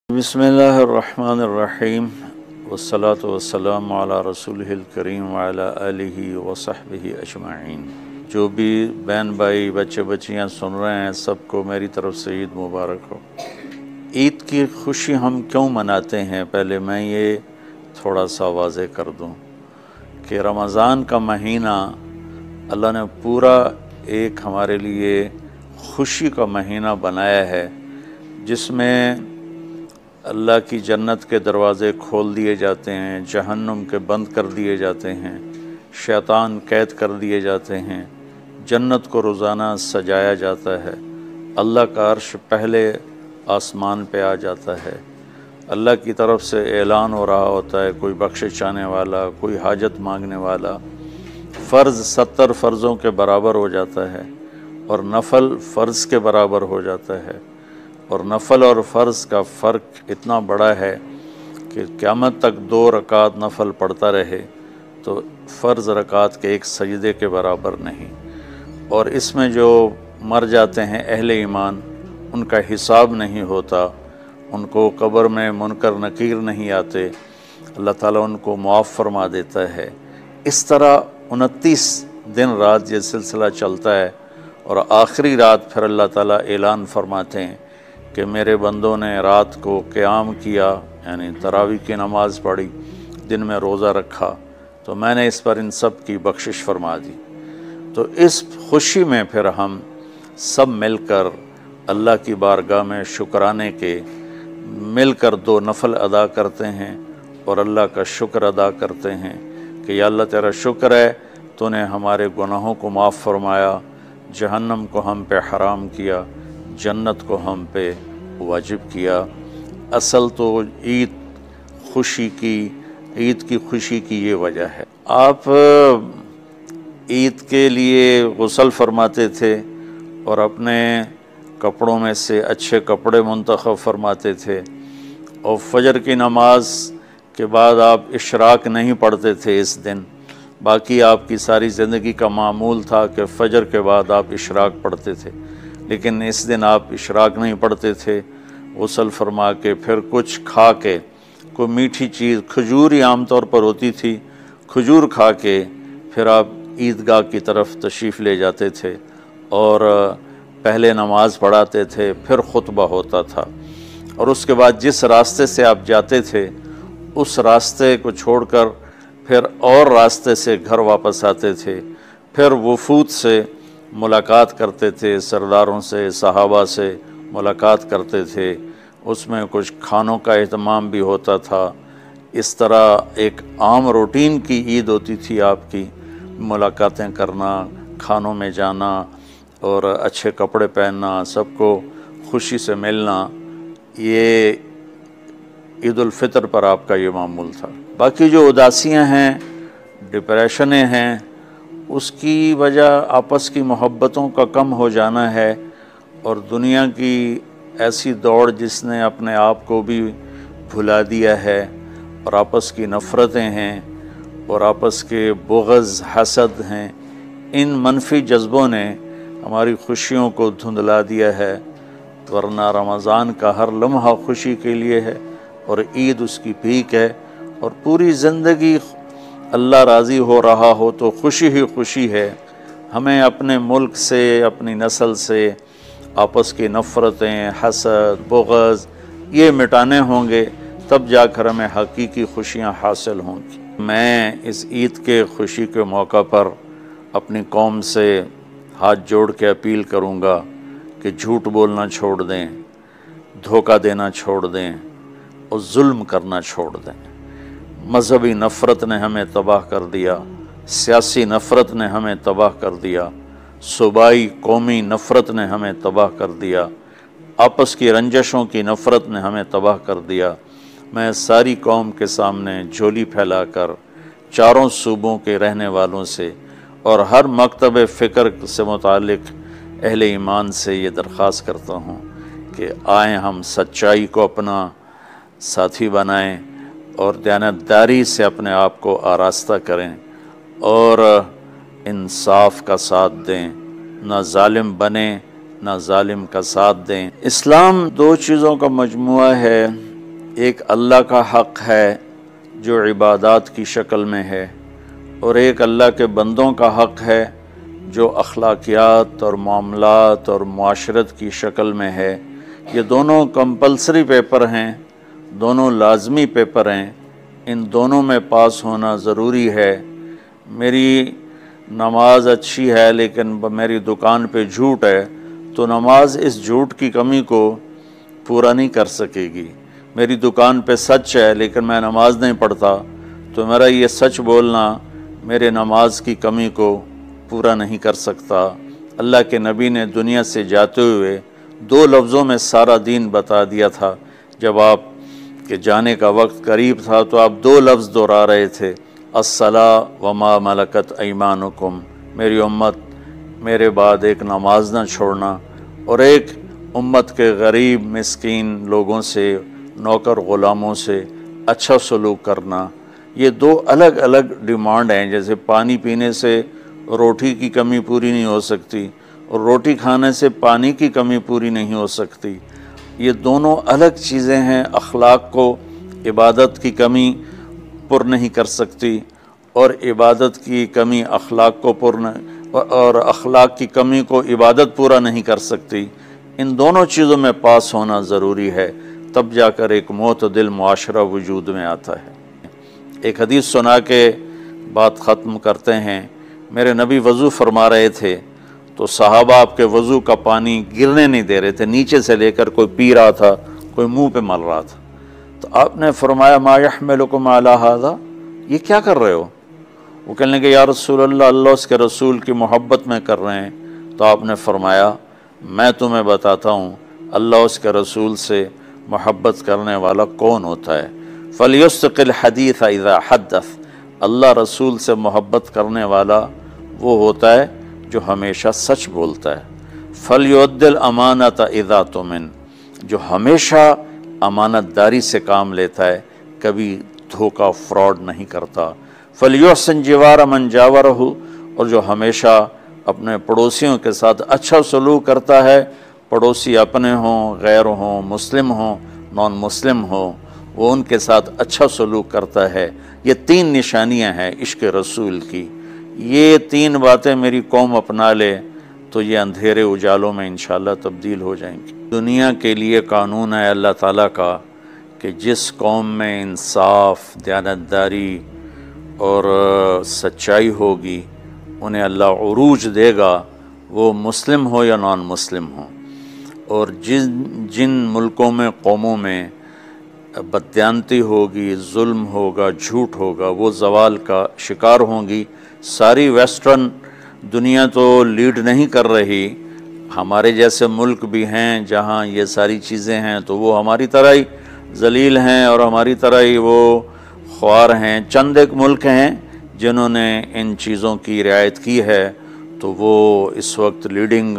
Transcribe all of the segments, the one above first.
बिस्मिल्लाह अर्रहमान अर्रहीम वस्सलातु वस्सलामु अला रसूलिहिल करीम व अला आलिहि व सहबिहि अजमाइन। जो भी बहन भाई बच्चे बच्चियाँ सुन रहे हैं सबको मेरी तरफ से ईद मुबारक हो। ईद की खुशी हम क्यों मनाते हैं, पहले मैं ये थोड़ा सा वाज़े कर दूँ कि रमज़ान का महीना अल्लाह ने पूरा एक हमारे लिए खुशी का महीना बनाया है, जिसमें अल्लाह की जन्नत के दरवाज़े खोल दिए जाते हैं, जहन्नुम के बंद कर दिए जाते हैं, शैतान कैद कर दिए जाते हैं, जन्नत को रोज़ाना सजाया जाता है, अल्लाह का अर्श पहले आसमान पे आ जाता है, अल्लाह की तरफ से ऐलान हो रहा होता है कोई बख्शिश चाहने वाला, कोई हाजत मांगने वाला। फ़र्ज़ 70 फ़र्ज़ों के बराबर हो जाता है और नफल फ़र्ज़ के बराबर हो जाता है, और नफल और फ़र्ज़ का फ़र्क इतना बड़ा है कि क़यामत तक 2 रकात नफल पढ़ता रहे तो फ़र्ज़ रकात के एक सजदे के बराबर नहीं। और इसमें जो मर जाते हैं अहले ईमान, उनका हिसाब नहीं होता, उनको कब्र में मुनकर नकीर नहीं आते, अल्लाह ताला उनको मुआफ़ फरमा देता है। इस तरह 29 दिन रात ये सिलसिला चलता है और आखिरी रात फिर अल्लाह ताला ऐलान फरमाते हैं कि मेरे बंदों ने रात को क़याम किया, यानी तरावी की नमाज़ पढ़ी, दिन में रोज़ा रखा, तो मैंने इस पर इन सब की बख्शिश फरमा दी। तो इस खुशी में फिर हम सब मिलकर अल्लाह की बारगाह में शुक्राने के मिलकर 2 नफल अदा करते हैं और अल्लाह का शुक्र अदा करते हैं कि या अल्लाह तेरा शुक्र है, तूने हमारे गुनाहों को माफ़ फरमाया, जहन्नम को हम पे हराम किया, जन्नत को हम पे वाजिब किया। असल तो ईद की खुशी की ये वजह है। आप ईद के लिए गुस्ल फरमाते थे और अपने कपड़ों में से अच्छे कपड़े मुंतखब फरमाते थे, और फजर की नमाज के बाद आप इशराक नहीं पढ़ते थे इस दिन। बाकी आपकी सारी ज़िंदगी का मामूल था कि फजर के बाद आप इशराक पढ़ते थे, लेकिन इस दिन आप इशराक नहीं पढ़ते थे। गुस्ल फरमा के फिर कुछ खा के, कोई मीठी चीज़, खजूर ही आम तौर पर होती थी, खजूर खा के फिर आप ईदगाह की तरफ तशरीफ़ ले जाते थे और पहले नमाज पढ़ाते थे, फिर खुतबा होता था, और उसके बाद जिस रास्ते से आप जाते थे उस रास्ते को छोड़कर फिर और रास्ते से घर वापस आते थे। फिर वफूद से मुलाकात करते थे, सरदारों से, सहाबा से मुलाकात करते थे, उसमें कुछ खानों का एहतमाम भी होता था। इस तरह एक आम रूटीन की ईद होती थी आपकी, मुलाकातें करना, खानों में जाना और अच्छे कपड़े पहनना, सबको खुशी से मिलना, ये ईद उल फितर पर आपका ये मामूल था। बाकी जो उदासियाँ हैं, डिप्रेशनें हैं, उसकी वजह आपस की मोहब्बतों का कम हो जाना है और दुनिया की ऐसी दौड़ जिसने अपने आप को भी भुला दिया है, और आपस की नफ़रतें हैं और आपस के बुग़्ज़, हसद हैं। इन मनफी जज्बों ने हमारी खुशियों को धुंधला दिया है, वरना रमज़ान का हर लम्हा खुशी के लिए है और ईद उसकी पीक है। और पूरी ज़िंदगी अल्लाह राज़ी हो रहा हो तो खुशी ही खुशी है। हमें अपने मुल्क से, अपनी नस्ल से आपस की नफ़रतें, हसद, बुग़्ज़ ये मिटाने होंगे, तब जाकर हमें हकीकी खुशियाँ हासिल होंगी। मैं इस ईद के खुशी के मौका पर अपनी कौम से हाथ जोड़ के अपील करूँगा कि झूठ बोलना छोड़ दें, धोखा देना छोड़ दें और जुल्म करना छोड़ दें। मजहबी नफ़रत ने हमें तबाह कर दिया, सियासी नफ़रत ने हमें तबाह कर दिया, सूबाई कौमी नफ़रत ने हमें तबाह कर दिया, आपस की रंजशों की नफ़रत ने हमें तबाह कर दिया। मैं सारी कौम के सामने झोली फैलाकर चारों सूबों के रहने वालों से और हर मकतब फ़िक्र से मुतालिक अहले ईमान से ये दरख्वास्त करता हूँ कि आएँ हम सच्चाई को अपना साथी बनाएं और दयानतदारी से अपने आप को आरास्ता करें और इंसाफ का साथ दें, ना जालिम बने ना जालिम का साथ दें। इस्लाम 2 चीज़ों का मजमुआ है, ایک اللہ کا حق ہے جو عبادات کی شکل میں ہے، اور ایک اللہ کے بندوں کا حق ہے جو اخلاقیات اور معاملات اور معاشرت کی شکل میں ہے۔ یہ دونوں کمپلسری پیپر ہیں، دونوں لازمی پیپر ہیں، ان دونوں میں پاس ہونا ضروری ہے۔ میری نماز اچھی ہے لیکن میری دکان پہ جھوٹ ہے تو نماز اس جھوٹ کی کمی کو پورا نہیں کر سکے گی۔ میری دکان پہ سچ ہے لیکن میں نماز نہیں پڑھتا تو میرا یہ سچ بولنا میرے نماز کی کمی کو پورا نہیں کر سکتا۔ اللہ کے نبی نے دنیا سے جاتے ہوئے 2 لفظوں میں سارا دین بتا دیا تھا۔ جب آپ کے جانے کا وقت قریب تھا تو آپ 2 لفظ دہرا رہے تھے، الصلاۃ وما ملکت ایمانکم، میری امت میرے بعد ایک نماز نہ چھوڑنا، اور ایک امت کے غریب مسکین لوگوں سے، نوکر غلاموں سے اچھا سلوک کرنا۔ یہ 2 الگ الگ ڈیمانڈ ہیں۔ جیسے پانی پینے سے روٹی کی کمی پوری نہیں ہو سکتی اور روٹی کھانے سے پانی کی کمی پوری نہیں ہو سکتی، یہ دونوں الگ چیزیں ہیں۔ اخلاق کو عبادت کی کمی پر نہیں کر سکتی، اور عبادت کی کمی اخلاق کو اور اخلاق کی کمی کو عبادت پورا نہیں کر سکتی۔ ان دونوں چیزوں میں پاس ہونا ضروری ہے، تب جا کر ایک معتدل معاشرہ وجود میں آتا ہے۔ ایک حدیث سنا کے بات ختم کرتے ہیں۔ میرے نبی وضو فرما رہے تھے تو صحابہ آپ کے وضو کا پانی گرنے نہیں دے رہے تھے، نیچے سے لے کر کوئی پی رہا تھا، کوئی منہ پہ مل رہا تھا۔ تو آپ نے فرمایا ما یحملکم علی ھذا، یہ کیا کر رہے ہو؟ وہ کہنے لگے یا رسول اللہ، اللہ اس کے رسول کی محبت میں کر رہے ہیں۔ تو آپ نے فرمایا میں تمہیں بتاتا ہوں اللہ اس کے رسول سے محبت کرنے والا کون ہوتا ہے۔ فَلْيُسْتِقِ الْحَدِيثَ اِذَا حَدَّثَ، اللہ رسول سے محبت کرنے والا وہ ہوتا ہے جو ہمیشہ سچ بولتا ہے۔ فَلْيُؤَدِّ الْأَمَانَةَ اِذَا تُؤْمِنَ، جو ہمیشہ امانت داری سے کام لیتا ہے، کبھی دھوکہ فراڈ نہیں کرتا۔ فَلْيُحْسِنْ جِوَارَ مَنْ جَاوَرَهُ، اور جو ہمیشہ اپنے پڑوسیوں کے ساتھ اچھا سلوک کرتا ہے، پڑوسی اپنے ہوں، غیر ہوں، مسلم ہوں، نان مسلم ہوں، وہ ان کے ساتھ اچھا سلوک کرتا ہے۔ یہ 3 نشانیاں ہیں عشق رسول کی۔ یہ 3 باتیں میری قوم اپنا لے تو یہ اندھیرے اجالوں میں انشاءاللہ تبدیل ہو جائیں گی۔ دنیا کے لیے قانون ہے اللہ تعالیٰ کا کہ جس قوم میں انصاف، دیانتداری اور سچائی ہوگی انہیں اللہ عروج دے گا، وہ مسلم ہو یا نان مسلم ہو۔ اور جن ملکوں میں، قوموں میں بددیانتی ہوگی، ظلم ہوگا، جھوٹ ہوگا، وہ زوال کا شکار ہوں گی۔ ساری ویسٹرن دنیا تو لیڈ نہیں کر رہی، ہمارے جیسے ملک بھی ہیں جہاں یہ ساری چیزیں ہیں تو وہ ہماری طرح ہی ذلیل ہیں اور ہماری طرح ہی وہ خوار ہیں۔ چند ایک ملک ہیں جنہوں نے ان چیزوں کی رعایت کی ہے تو وہ اس وقت لیڈنگ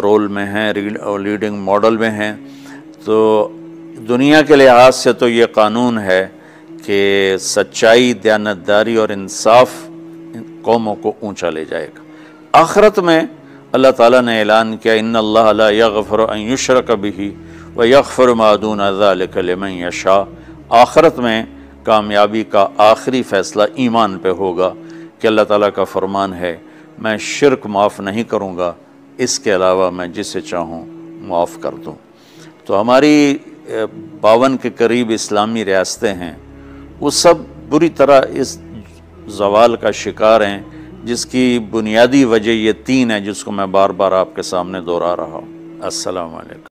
رول میں ہیں اور لیڈنگ ماڈل میں ہیں۔ تو دنیا کے لحاظ سے تو یہ قانون ہے کہ سچائی، دیانتداری اور انصاف قوموں کو اونچا لے جائے گا۔ آخرت میں اللہ تعالیٰ نے اعلان کیا ان اللہ لا یغفر ان یشرک بہ ویغفر ما دون ذلک لمن یشاء۔ آخرت میں کامیابی کا آخری فیصلہ ایمان پہ ہوگا کہ اللہ تعالیٰ کا فرمان ہے میں شرک معاف نہیں کروں گا، اس کے علاوہ میں جسے چاہوں معاف کر دوں۔ تو ہماری 52 کے قریب اسلامی ریاستیں ہیں، وہ سب بری طرح اس زوال کا شکار ہیں، جس کی بنیادی وجہ یہ 3 ہے جس کو میں بار بار آپ کے سامنے دہرا رہا ہوں۔ السلام علیکم۔